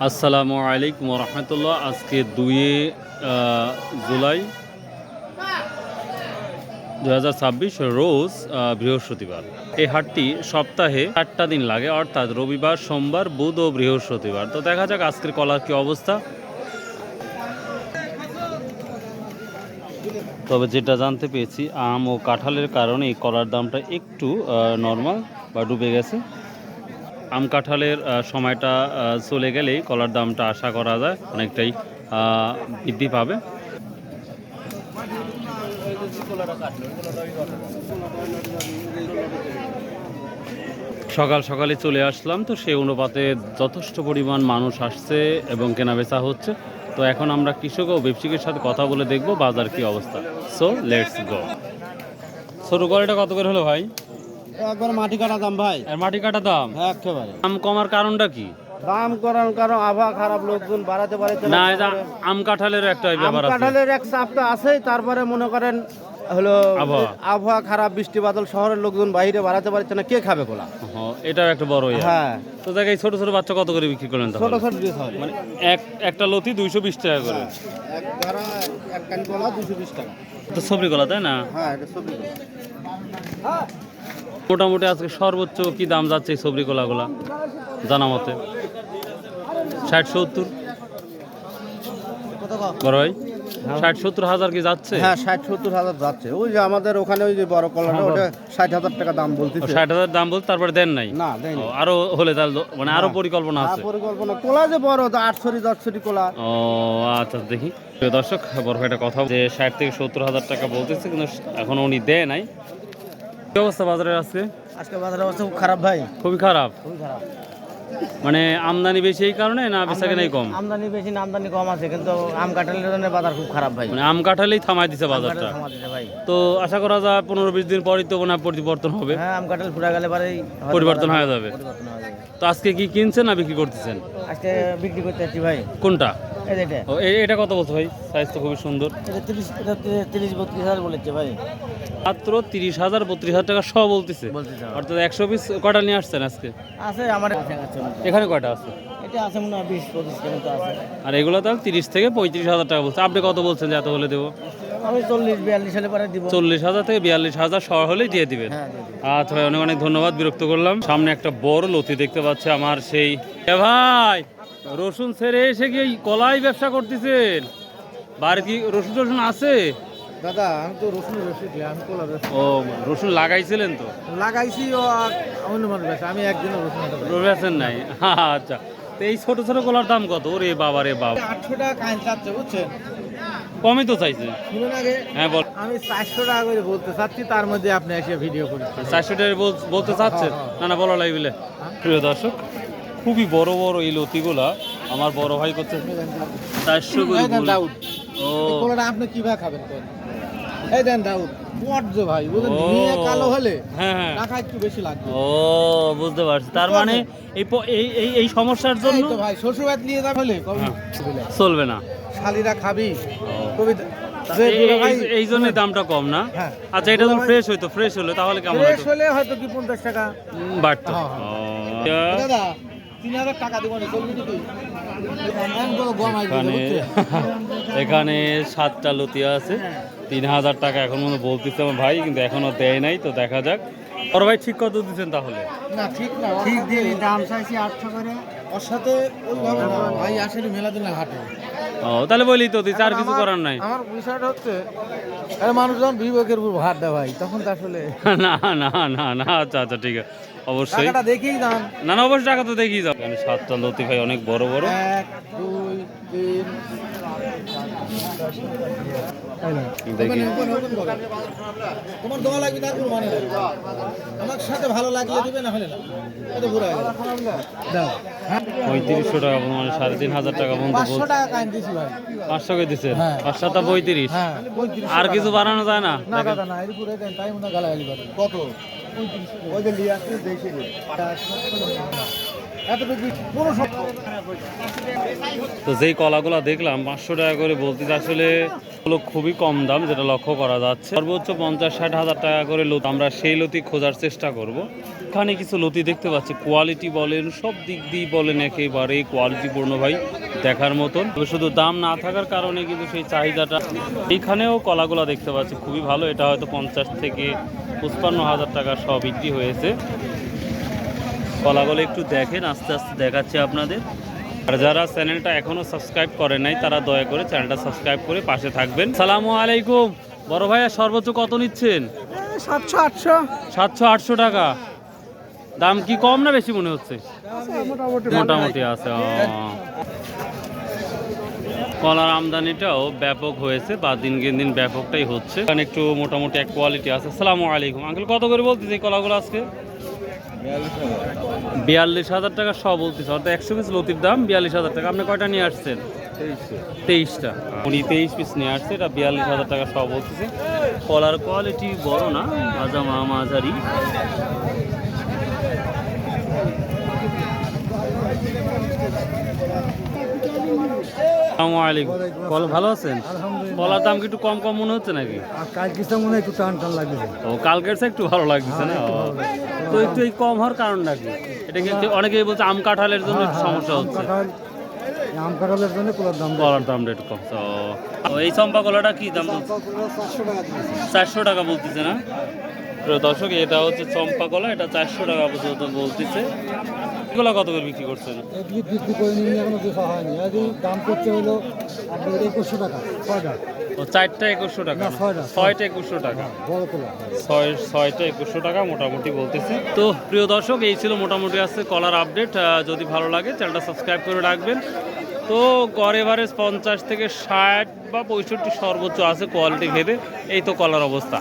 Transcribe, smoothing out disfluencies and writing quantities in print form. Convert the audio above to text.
আসসালামু আলাইকুম রহমতুল্লাহ। আজকে 2 জুলাই 2026 রোজ বৃহস্পতিবার। এই হাটটি সপ্তাহে 4টা দিন লাগে, অর্থাৎ রবিবার, সোমবার, বুধ ও বৃহস্পতিবার। তো দেখা যাক আজকের কলার কি অবস্থা। তবে যেটা জানতে পেরেছি, আম ও কাঁঠালের কারণে এই কলার দামটা একটু নর্মাল বা ডুবে গেছে। আম কাঁঠালের সময়টা চলে গেলেই কলার দামটা আশা করা যায় অনেকটাই বৃদ্ধি পাবে। সকাল সকালে চলে আসলাম, তো সেই অনুপাতে যথেষ্ট পরিমাণ মানুষ আসছে এবং কেনাবেচা হচ্ছে। তো এখন আমরা কৃষক ও ব্যবসায়ীর সাথে কথা বলে দেখব বাজার কি অবস্থা। So let's go. ছোট কলাটা কত করে হলো ভাই? একবার মাটি কাটা দাম ভাই। আর মাটি কাটা দাম একেবারে দাম কমার কারণটা কি? দাম করার কারণ আবহাওয়া খারাপ, লোকজন বাড়াতে পারছে না, এটা আম কাঁঠালের একটা ব্যাপার আছে। কাঁঠালের এক চাপ তো আছেই, তারপরে মনে করেন হলো আবহাওয়া খারাপ, বৃষ্টি বাদল, শহরের লোকজন বাইরে বাড়াতে পারছে না, কে খাবে কোলা? এটাও একটা বড় হ্যাঁ। তো দেখ, এই ছোট ছোট বাচ্চা কত করে বিক্রি করলেন? ছোট ছোট মানে একটা লতি 220 টাকা করে। এক কান কলা 220 টাকা। তো সবরি কলা, তাই না? হ্যাঁ, এটা সবজি কলা। মোটামুটি আজকে সর্বোচ্চ কি দাম যাচ্ছে এই সবরি কলাগুলা জানা মতে? 60-70 বড় ভাই, 60-70 হাজার কি যাচ্ছে? হ্যাঁ, 60-70 হাজার যাচ্ছে। ওই যে আমাদের ওখানে ওই যে বড় কলাটা, ওটা 60,000 টাকা দাম বলতেছে। 60,000 দাম বলতে তারপরে দেন নাই? না, দেয়নি। আরো হলে তাহলে মানে আরো পরিকল্পনা আছে? পরিকল্পনা কোলা যে বড় 8-10 কোলা। ও আচ্ছা, দেখি। প্রিয় দর্শক, বড় ভাই একটা কথা যে 60-70 হাজার টাকা বলতেছে, কিন্তু এখনো উনি দেয় নাই। কি অবস্থা বাজারে আজকে? আজকে বাজারের অবস্থা খুব খারাপ ভাই। খুবই খারাপ? খুবই খারাপ। মানে আমদানি বেশি এই কারণে না বেচাকেনাই কম? আমদানি বেশি না, আমদানি কম আছে, কিন্তু আম কাঁঠালের জন্য বাজার খুব খারাপ ভাই। মানে আম কাঁঠালেই থামাই দিছে বাজারটা। ভাই, তো আশা করা যায় 15-20 দিন পরই তো মনে হয় পরিবর্তন হবে। হ্যাঁ, আম কাঁঠাল ফুরা গেলে পরেই পরিবর্তন হয়ে যাবে। তো আজকে কি কিনছেন না বিক্রি করতেছেন? আজকে বিক্রি করতে যাচ্ছি ভাই। কোনটা? এই যে এটা। ও, এটা কত বলছো ভাই? সাইজ তো খুবই সুন্দর। এটা 30-32 হাজার বলেছে ভাই। মাত্র 30,000-32,000 টাকা সব বলতেছে। অর্থাৎ 100 পিস কয়টা নিয়ে আসছেন আজকে? আছে আমার এখানে কয়টা আছে? এটা আছে মনে হয় 20-25 মতো আছে। আর এগুলো তাহলে 30,000-35,000 টাকা বলছে। আপনি কত বলছেন যে এত হলে দেবো? আমি 40-42 হলে পরে দিব। 40,000-42,000 শহর হলেই দিয়ে দিবেন। হ্যাঁ, আচ্ছা ভাই, অনেক অনেক ধন্যবাদ, বিরক্ত করলাম। সামনে একটা বড় লতি দেখতে পাচ্ছি আমার সেই। ভাই, রসুন ছেড়ে এসে কি এই কলাই ব্যবসা করতেছেন? বাড়ি কি রসুন টসুন আছে? দাদা, আমি তো রসুন আমি কোলা ও, রসুন লাগাইছিলেন তো? লাগাইছি, ও অন্য মানুষ বেচে, আমি একদিনও রসুন বেচেন নাই? আচ্ছা, তো এই ছোট ছোট কলার দাম কত? ওরে বাবা রে বাবা, 800 টাকা কাইন চাচ্ছে, বুঝছেন? কমই তো চাইছে। শুনুন আগে, হ্যাঁ বল। আমি 400 টাকা করে বলতে চাচ্ছি, তার মধ্যে আপনি এসে ভিডিও করছেন। 400 টাকা বলতে চাচ্ছেন? না না, বলা লাগবে। প্রিয় দর্শক, খুবই বড় বড় এই লতিগুলা আমার বড় ভাই করছে 400 করে। ও, কোলাটা আপনি কিভাবে খাবেন? এই দেন দাউদ, বড় ভাই, বুঝলেন? নিয়ে কালো হলে হ্যাঁ টাকা একটু বেশি লাগবে। ও, বুঝতে পারছি। তার মানে এই সমস্যার জন্য তো ভাই, শ্বশুরবাড়ি নিয়ে যাবে হলে চলবে না। শালিরা খাবি কবিতা, এই জন্য দামটা কম না? হ্যাঁ। আচ্ছা, এটা যখন ফ্রেশ হইতো, ফ্রেশ হলে তাহলে কেমন ফ্রেশ হতো? হলে হয়তো কি 50 টাকা বাড়তো। দাদা, 3000 টাকা দিব না, চলবে নাকি? এখানে 7টা লতি আছে, 3,000 টাকা এখন মনে বলতেছে আমার ভাই, কিন্তু এখনো দেয় নাই। তো দেখা যাক। ওর ভাই ঠিক কত দিচ্ছেন তাহলে? না, ঠিক না, ঠিক দিয়ে দাম চাইছি 800 করে। ওর সাথে ওইভাবে না ভাই, আসলে মেলা দিন হাটে। ও, তাহলে বলি তো দিচ্ছে, আর কিছু করার নাই। আমার বিষয়টা হচ্ছে, মানুষ যখন বিবেকের উপর ভাত দেয় ভাই, তখন তো আসলে না না না না, আচ্ছা আচ্ছা, ঠিক আছে, অবশ্যই। টাকাটা দেখেই দাম। না না, অবশ্যই টাকা তো দেখি যাও। এখানে 7টা লতি ভাই, অনেক বড় বড়। 1, 2, 3 দেখি। তোমার দোয়া লাগবে, তার কোনো মানে নেই। আমার সাথে ভালো লাগলে দিবে, না হলে না। এটা পুরো হয়ে গেল। দাও। 3500 টাকা, মানে 3,500 টাকা বন্ধু 500 টাকা কাইন দিছি ভাই। 500 কে দিচ্ছেন? হ্যাঁ। 500 35। হ্যাঁ, 3500 আর কিছু বাড়ানো যায় না? না দাদা, না, এর পুরো দেন, তাই মনে গালাগালি করে। কত? 3500। ওই যে লিয়ে আসছে দেখে নি। এতটুকু পুরো সব। তো যেই কলাগুলা দেখলাম 500 টাকা করে বলতেছে, আসলে হলো খুবই কম দাম, যেটা লক্ষ্য করা যাচ্ছে। সর্বোচ্চ 50-60 হাজার টাকা করে লতি, আমরা সেই লতি খোঁজার চেষ্টা করব। এখানে কিছু লতি দেখতে পাচ্ছি, কোয়ালিটি বলেন সব দিক দিয়ে বলেন একেবারে কোয়ালিটিপূর্ণ ভাই, দেখার মতন। তবে শুধু দাম না থাকার কারণে কিন্তু সেই চাহিদাটা। এইখানেও কলাগুলো দেখতে পাচ্ছি খুবই ভালো, এটা হয়তো 50-55 হাজার টাকা সব বিক্রি হয়েছে। কলাগুলো একটু দেখেন, আস্তে আস্তে দেখাচ্ছি আপনাদের। আর যারা চ্যানেলটা এখনো সাবস্ক্রাইব করে নাই তারা দয়া করে চ্যানেলটা সাবস্ক্রাইব করে পাশে থাকবেন। সালামু আলাইকুম বড় ভাইয়া, সর্বোচ্চ কত নিচ্ছেন? 700-800 700-800 টাকা। দাম কি কম না বেশি মনে হচ্ছে? মোটামুটি আছে। কলার আমদানিটাও ব্যাপক হয়েছে, বা দিনকে দিন ব্যাপকটাই হচ্ছে, কারণ একটু মোটামুটি এক কোয়ালিটি আছে। আসসালামু আলাইকুম আঙ্কেল, কত করে বলতেছে এই কলাগুলো আজকে? 42,000 টাকা সব বলতেছে, অর্থাৎ 100 পিস লতির দাম 42,000 টাকা। আপনি কয়টা নিয়ে আসছেন? 23টা। উনি 23 পিস নিয়ে আসছে, এটা 42,000 টাকা সব বলতেছে। কলার কোয়ালিটি বড় না, মাঝারি। আসসালামু আলাইকুম। কলা ভালো আছেন? কলার দাম কি একটু কম কম মনে হচ্ছে নাকি? কালকে মনে হয় একটু টান লাগবে। ও, কালকের চেয়ে একটু ভালো লাগছে না? তো একটু এই কম হওয়ার কারণ নাকি? এটা কি অনেকেই বলছে আম কাঁঠালের জন্য একটু সমস্যা হচ্ছে। আম কাঁঠালের জন্য কলার দামটা একটু কম। তো এই চম্পা কলাটা কি দাম বলছে? 400 টাকা বলতেছে না? প্রিয় দর্শক, এটা হচ্ছে চম্পা কলা, এটা 400 টাকা পর্যন্ত বলতেছে। এগুলো কত করে বিক্রি করছেন? বিক্রি করে নিয়ে এখনো দেখা হয়নি। দাম করতে হলো আপনার 2100 টাকা। ও, 4টা 2100 টাকা, 6টা 2100 টাকা, বড় তোলা 6টা 2100 টাকা মোটামুটি বলতেছে। তো প্রিয় দর্শক, এই ছিল মোটামুটি আছে কলার আপডেট। যদি ভালো লাগে চ্যানেলটা সাবস্ক্রাইব করে রাখবেন। তো গড় এভারেজ 50 থেকে 60 বা 65 সর্বোচ্চ আছে কোয়ালিটি ভেদে। এই তো কলার অবস্থা।